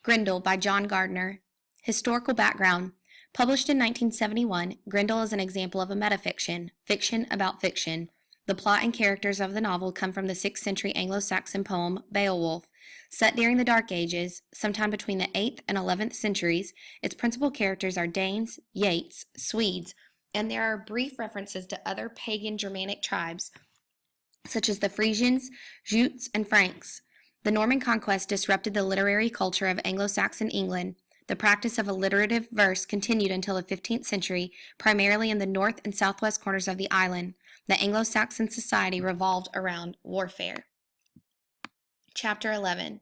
Grendel by John Gardner. Historical background. Published in 1971, Grendel is an example of a metafiction, fiction about fiction. The plot and characters of the novel come from the 6th century Anglo-Saxon poem Beowulf. Set during the Dark Ages, sometime between the 8th and 11th centuries, its principal characters are Danes, Yeats, Swedes, and there are brief references to other pagan Germanic tribes, such as the Frisians, Jutes, and Franks. The Norman conquest disrupted the literary culture of Anglo-Saxon England. The practice of alliterative verse continued until the 15th century, primarily in the north and southwest corners of the island. The Anglo-Saxon society revolved around warfare. Chapter 11.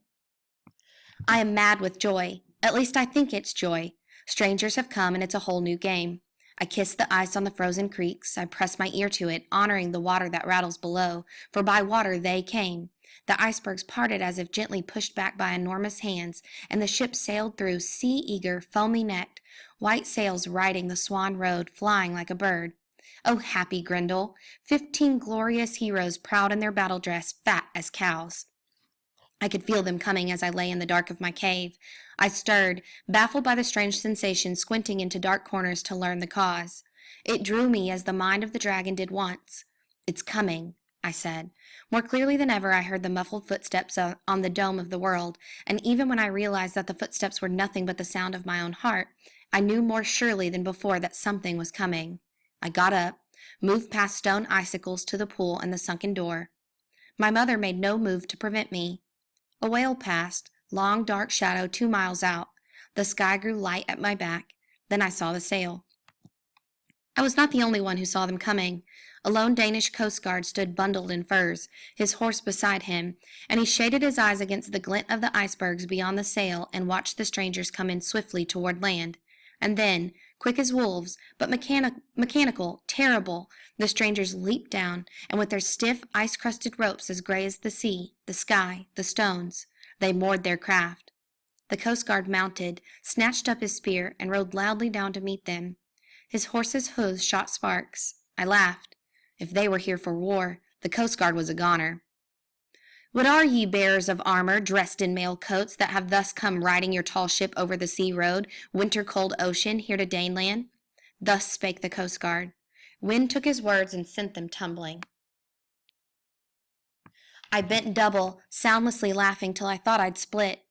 I am mad with joy. At least I think it's joy. Strangers have come and it's a whole new game. I kiss the ice on the frozen creeks. I press my ear to it, honoring the water that rattles below, for by water they came. The icebergs parted as if gently pushed back by enormous hands, and the ship sailed through, sea-eager, foamy-necked, white sails riding the swan road, flying like a bird. Oh, happy Grendel! 15 glorious heroes, proud in their battle dress, fat as cows. I could feel them coming as I lay in the dark of my cave. I stirred, baffled by the strange sensation, squinting into dark corners to learn the cause. It drew me as the mind of the dragon did once. "It's coming," I said. More clearly than ever I heard the muffled footsteps on the dome of the world, and even when I realized that the footsteps were nothing but the sound of my own heart, I knew more surely than before that something was coming. I got up, moved past stone icicles to the pool and the sunken door. My mother made no move to prevent me. A whale passed, long dark shadow 2 miles out. The sky grew light at my back. Then I saw the sail. I was not the only one who saw them coming. A lone Danish coast guard stood bundled in furs, his horse beside him, and he shaded his eyes against the glint of the icebergs beyond the sail and watched the strangers come in swiftly toward land. And then, quick as wolves, but mechanical, terrible, the strangers leaped down, and with their stiff, ice-crusted ropes as gray as the sea, the sky, the stones, they moored their craft. The coast guard mounted, snatched up his spear, and rode loudly down to meet them. His horse's hoofs shot sparks. I laughed. If they were here for war, the coast guard was a goner. "What are ye, bearers of armor, dressed in mail coats, that have thus come riding your tall ship over the sea road, winter-cold ocean, here to Daneland?" Thus spake the coast guard. Wind took his words and sent them tumbling. I bent double, soundlessly laughing till I thought I'd split.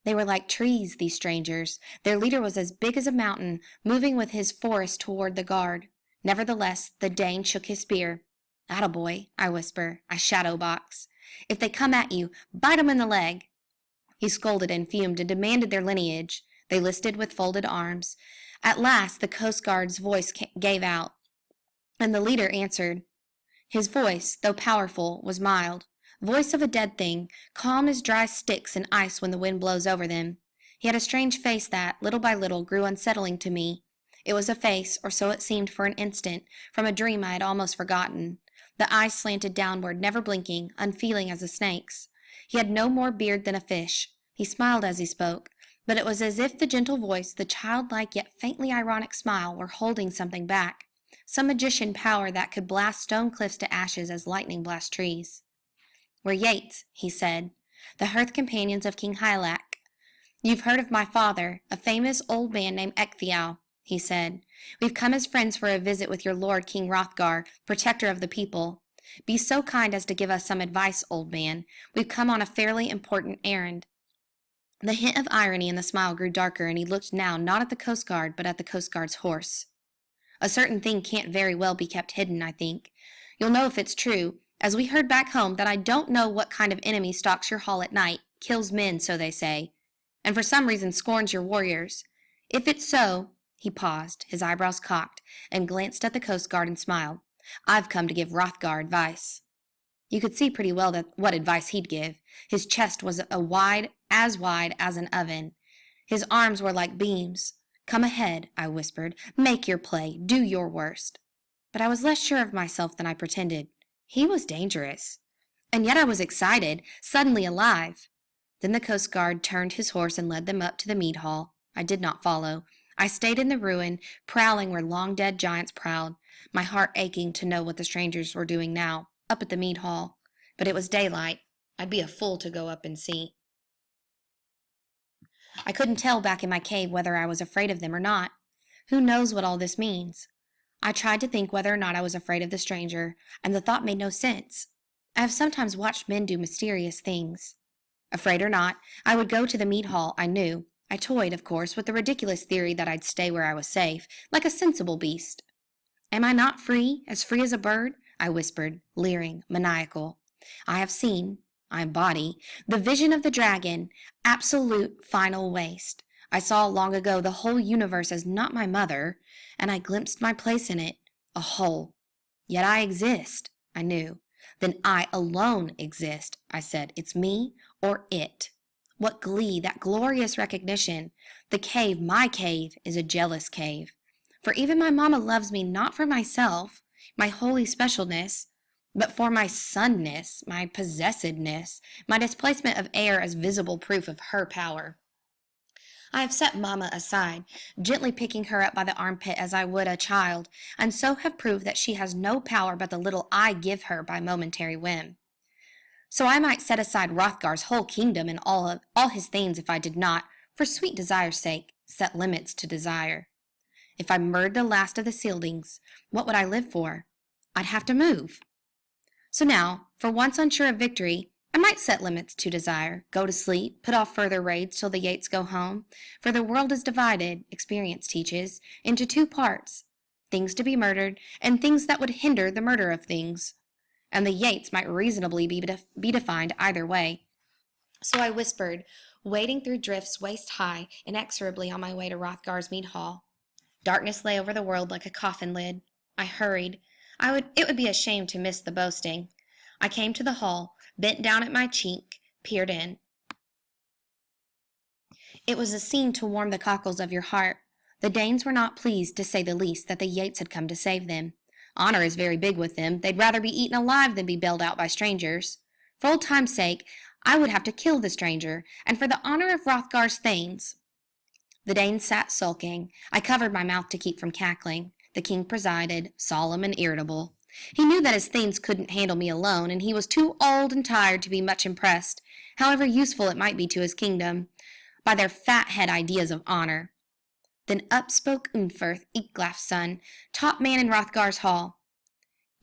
They were like trees, these strangers. Their leader was as big as a mountain, moving with his forest toward the guard. Nevertheless, the Dane shook his spear. "Attaboy," I whisper. I shadow box. "If they come at you, bite 'em in the leg." He scolded and fumed and demanded their lineage. They listed with folded arms. At last the Coast Guard's voice gave out, and the leader answered. His voice, though powerful, was mild. Voice of a dead thing, calm as dry sticks in ice when the wind blows over them. He had a strange face that, little by little, grew unsettling to me. It was a face, or so it seemed for an instant, from a dream I had almost forgotten. The eyes slanted downward, never blinking, unfeeling as a snake's. He had no more beard than a fish. He smiled as he spoke, but it was as if the gentle voice, the childlike yet faintly ironic smile, were holding something back. Some magician power that could blast stone cliffs to ashes as lightning blasts trees. "We're Yeats," he said, "the hearth companions of King Hygelac. You've heard of my father, a famous old man named Ecgtheow," he said. "We've come as friends for a visit with your lord King Hrothgar, protector of the people. Be so kind as to give us some advice, old man. We've come on a fairly important errand." The hint of irony in the smile grew darker, and he looked now not at the Coast Guard, but at the Coast Guard's horse. "A certain thing can't very well be kept hidden, I think. You'll know if it's true, as we heard back home, that I don't know what kind of enemy stalks your hall at night, kills men, so they say, and for some reason scorns your warriors. If it's so—" He paused, his eyebrows cocked, and glanced at the Coast Guard and smiled. "I've come to give Hrothgar advice." You could see pretty well what advice he'd give. His chest was wide as an oven. His arms were like beams. "Come ahead," I whispered. "Make your play. Do your worst." But I was less sure of myself than I pretended. He was dangerous. And yet I was excited, suddenly alive. Then the Coast Guard turned his horse and led them up to the mead hall. I did not follow. I stayed in the ruin, prowling where long-dead giants prowled, my heart aching to know what the strangers were doing now, up at the mead hall. But it was daylight. I'd be a fool to go up and see. I couldn't tell back in my cave whether I was afraid of them or not. Who knows what all this means? I tried to think whether or not I was afraid of the stranger, and the thought made no sense. I have sometimes watched men do mysterious things. Afraid or not, I would go to the mead hall, I knew. I toyed, of course, with the ridiculous theory that I'd stay where I was safe, like a sensible beast. Am I not free as a bird? I whispered, leering, maniacal. I have seen, I embody, the vision of the dragon, absolute final waste. I saw long ago the whole universe as not my mother, and I glimpsed my place in it, a whole. Yet I exist, I knew. Then I alone exist, I said. It's me or it. What glee, that glorious recognition. The cave, my cave, is a jealous cave. For even my mama loves me not for myself, my holy specialness, but for my sonness, my possessedness, my displacement of air as visible proof of her power. I have set Mama aside, gently picking her up by the armpit as I would a child, and so have proved that she has no power but the little I give her by momentary whim. So I might set aside Hrothgar's whole kingdom and all his thanes if I did not, for sweet desire's sake, set limits to desire. If I murdered the last of the Scyldings, what would I live for? I'd have to move. So now, for once unsure of victory, I might set limits to desire, go to sleep, put off further raids till the Yates go home, for the world is divided, experience teaches, into two parts, things to be murdered and things that would hinder the murder of things. And the Yates might reasonably be defined either way. So I whispered, wading through drifts waist-high, inexorably on my way to Hrothgar's mead hall. Darkness lay over the world like a coffin lid. I hurried. It would be a shame to miss the boasting. I came to the hall, bent down at my chink, peered in. It was a scene to warm the cockles of your heart. The Danes were not pleased, to say the least, that the Yates had come to save them. Honor is very big with them. They'd rather be eaten alive than be bailed out by strangers. For old time's sake, I would have to kill the stranger, and for the honor of Hrothgar's thanes. The Danes sat sulking. I covered my mouth to keep from cackling. The king presided, solemn and irritable. He knew that his thanes couldn't handle me alone, and he was too old and tired to be much impressed, however useful it might be to his kingdom, by their fat-head ideas of honor. Then up spoke Unferth, Ecglaf's son, top man in Hrothgar's hall.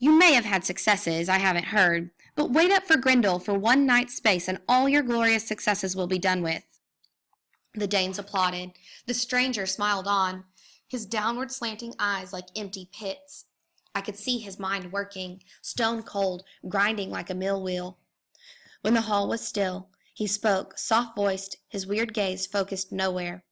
You may have had successes, I haven't heard, but wait up for Grendel for one night's space, and all your glorious successes will be done with. The Danes applauded. The stranger smiled on, his downward slanting eyes like empty pits. I could see his mind working, stone cold, grinding like a mill wheel. When the hall was still, he spoke, soft-voiced, his weird gaze focused nowhere.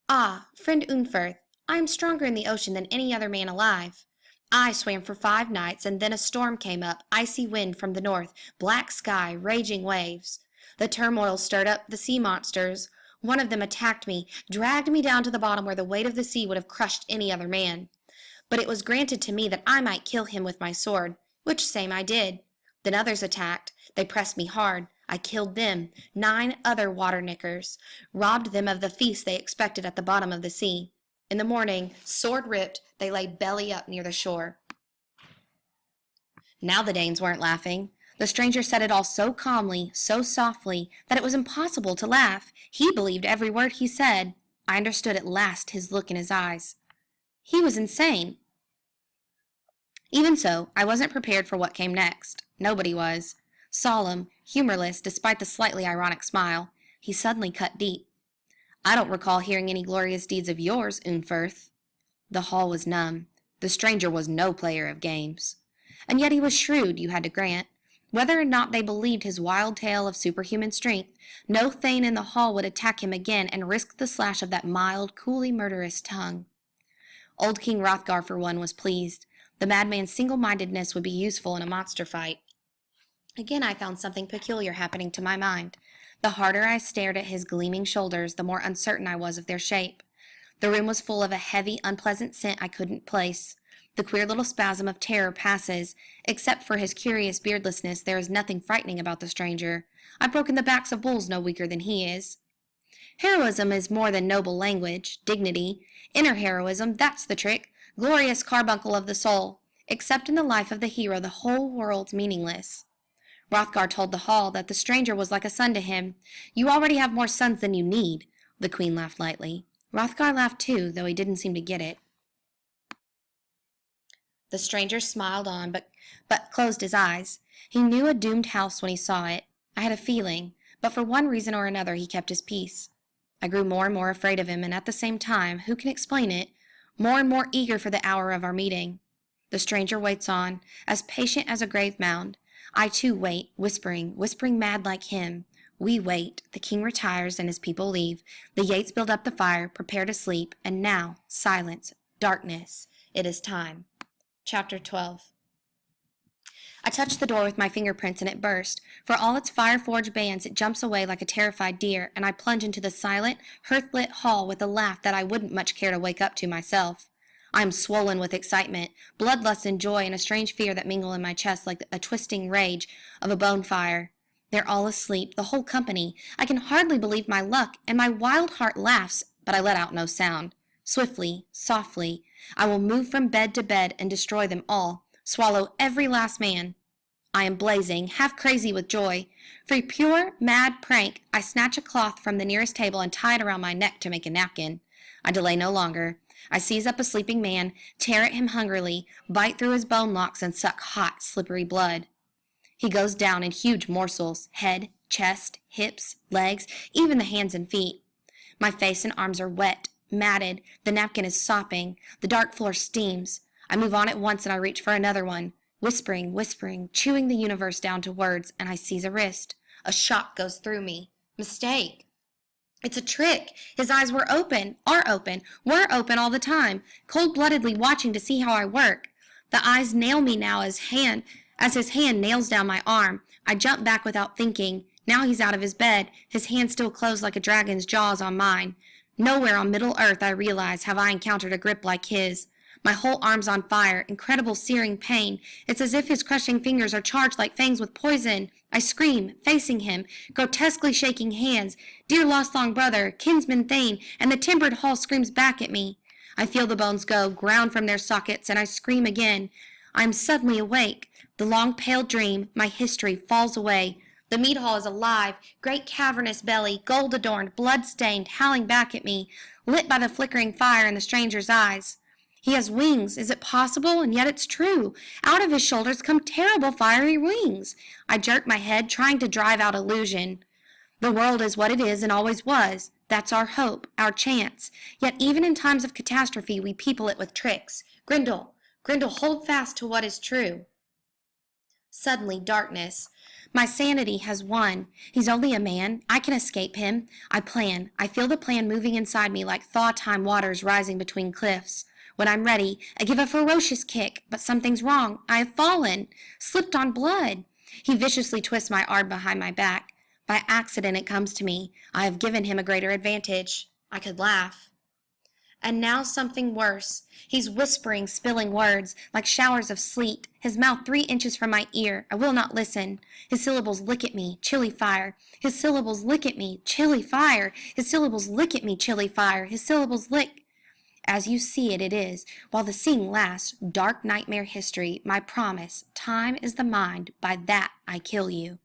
Ah, friend Unferth, I am stronger in the ocean than any other man alive. I swam for 5 nights, and then a storm came up, icy wind from the north, black sky, raging waves. The turmoil stirred up the sea monsters. One of them attacked me, dragged me down to the bottom where the weight of the sea would have crushed any other man. But it was granted to me that I might kill him with my sword, which same I did. Then others attacked. They pressed me hard. I killed them, 9 other water-nickers, robbed them of the feast they expected at the bottom of the sea. In the morning, sword ripped, they lay belly up near the shore. Now the Danes weren't laughing. The stranger said it all so calmly, so softly, that it was impossible to laugh. He believed every word he said. I understood at last his look in his eyes. He was insane. Even so, I wasn't prepared for what came next. Nobody was. Solemn, humorless, despite the slightly ironic smile, he suddenly cut deep. I don't recall hearing any glorious deeds of yours, Unferth. The hall was numb. The stranger was no player of games. And yet he was shrewd, you had to grant. Whether or not they believed his wild tale of superhuman strength, no thane in the hall would attack him again and risk the slash of that mild, coolly murderous tongue. Old King Hrothgar, for one, was pleased. The madman's single-mindedness would be useful in a monster fight. Again I found something peculiar happening to my mind. The harder I stared at his gleaming shoulders, the more uncertain I was of their shape. The room was full of a heavy, unpleasant scent I couldn't place. The queer little spasm of terror passes. Except for his curious beardlessness, there is nothing frightening about the stranger. I've broken the backs of bulls no weaker than he is. Heroism is more than noble language, dignity. Inner heroism, that's the trick. Glorious carbuncle of the soul. Except in the life of the hero, the whole world's meaningless. Hrothgar told the hall that the stranger was like a son to him. You already have more sons than you need. The queen laughed lightly. Hrothgar laughed too, though he didn't seem to get it. The stranger smiled on, but closed his eyes. He knew a doomed house when he saw it. I had a feeling, but for one reason or another he kept his peace. I grew more and more afraid of him, and at the same time, who can explain it, more and more eager for the hour of our meeting. The stranger waits on, as patient as a grave mound. I too wait, whispering mad like him. We wait. The king retires and his people leave. The Yates build up the fire, prepare to sleep, and now, silence, darkness. It is time. Chapter 12. I touched the door with my fingerprints and it burst. For all its fire-forged bands, it jumps away like a terrified deer, and I plunge into the silent, hearth-lit hall with a laugh that I wouldn't much care to wake up to myself. I am swollen with excitement, bloodlust and joy, and a strange fear that mingle in my chest like a twisting rage of a bonfire. They're all asleep, the whole company. I can hardly believe my luck, and my wild heart laughs, but I let out no sound. Swiftly, softly, I will move from bed to bed and destroy them all, swallow every last man. I am blazing, half crazy with joy. For a pure, mad prank, I snatch a cloth from the nearest table and tie it around my neck to make a napkin. I delay no longer. I seize up a sleeping man, tear at him hungrily, bite through his bone locks, and suck hot, slippery blood. He goes down in huge morsels, head, chest, hips, legs, even the hands and feet. My face and arms are wet, matted, the napkin is sopping, the dark floor steams. I move on at once and I reach for another one, whispering, chewing the universe down to words, and I seize a wrist. A shock goes through me. Mistake. It's a trick. His eyes were open all the time, cold-bloodedly watching to see how I work. The eyes nail me now as his hand nails down my arm. I jump back without thinking. Now he's out of his bed, his hand still closed like a dragon's jaws on mine. Nowhere on Middle Earth, I realize, have I encountered a grip like his. My whole arm's on fire, incredible searing pain. It's as if his crushing fingers are charged like fangs with poison. I scream, facing him, grotesquely shaking hands. Dear lost long brother, kinsman Thane, and the timbered hall screams back at me. I feel the bones go, ground from their sockets, and I scream again. I am suddenly awake. The long pale dream, my history, falls away. The mead hall is alive, great cavernous belly, gold-adorned, blood-stained, howling back at me, lit by the flickering fire in the stranger's eyes. He has wings. Is it possible? And yet it's true. Out of his shoulders come terrible fiery wings. I jerk my head, trying to drive out illusion. The world is what it is and always was. That's our hope, our chance. Yet even in times of catastrophe, we people it with tricks. Grendel, hold fast to what is true. Suddenly, darkness. My sanity has won. He's only a man. I can escape him. I plan. I feel the plan moving inside me like thaw-time waters rising between cliffs. When I'm ready, I give a ferocious kick, but something's wrong. I have fallen, slipped on blood. He viciously twists my arm behind my back. By accident it comes to me. I have given him a greater advantage. I could laugh. And now something worse. He's whispering, spilling words, like showers of sleet, his mouth 3 inches from my ear. I will not listen. His syllables lick at me, chilly fire. His syllables lick at me, chilly fire. His syllables lick at me, chilly fire. His syllables lick. As you see it, it is. While the seeing lasts, dark nightmare history, my promise, time is the mind, by that I kill you.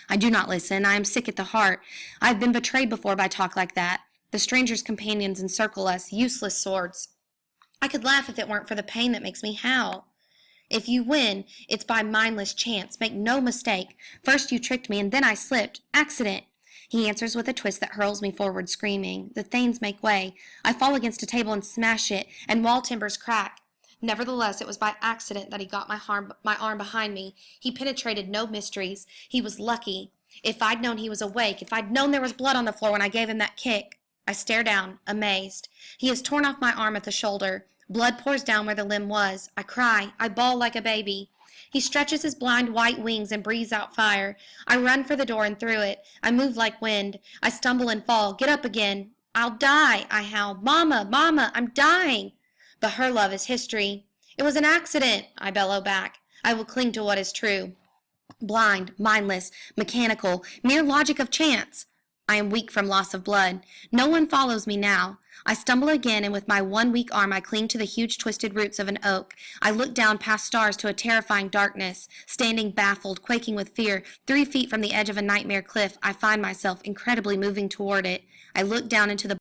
I do not listen. I am sick at the heart. I have been betrayed before by talk like that. The stranger's companions encircle us, useless swords. I could laugh if it weren't for the pain that makes me howl. If you win, it's by mindless chance. Make no mistake. First you tricked me, and then I slipped. Accident. He answers with a twist that hurls me forward, screaming. The thanes make way. I fall against a table and smash it, and wall timbers crack. Nevertheless, it was by accident that he got my arm behind me. He penetrated no mysteries. He was lucky. If I'd known he was awake, if I'd known there was blood on the floor when I gave him that kick. I stare down, amazed. He has torn off my arm at the shoulder. Blood pours down where the limb was. I cry. I bawl like a baby. He stretches his blind white wings and breathes out fire. I run for the door and through it. I move like wind. I stumble and fall. Get up again. I'll die, I howl. Mama, Mama, I'm dying. But her love is history. It was an accident, I bellow back. I will cling to what is true. Blind, mindless, mechanical, mere logic of chance. I am weak from loss of blood. No one follows me now. I stumble again, and with my one weak arm I cling to the huge twisted roots of an oak. I look down past stars to a terrifying darkness. Standing baffled, quaking with fear, 3 feet from the edge of a nightmare cliff, I find myself incredibly moving toward it. I look down into the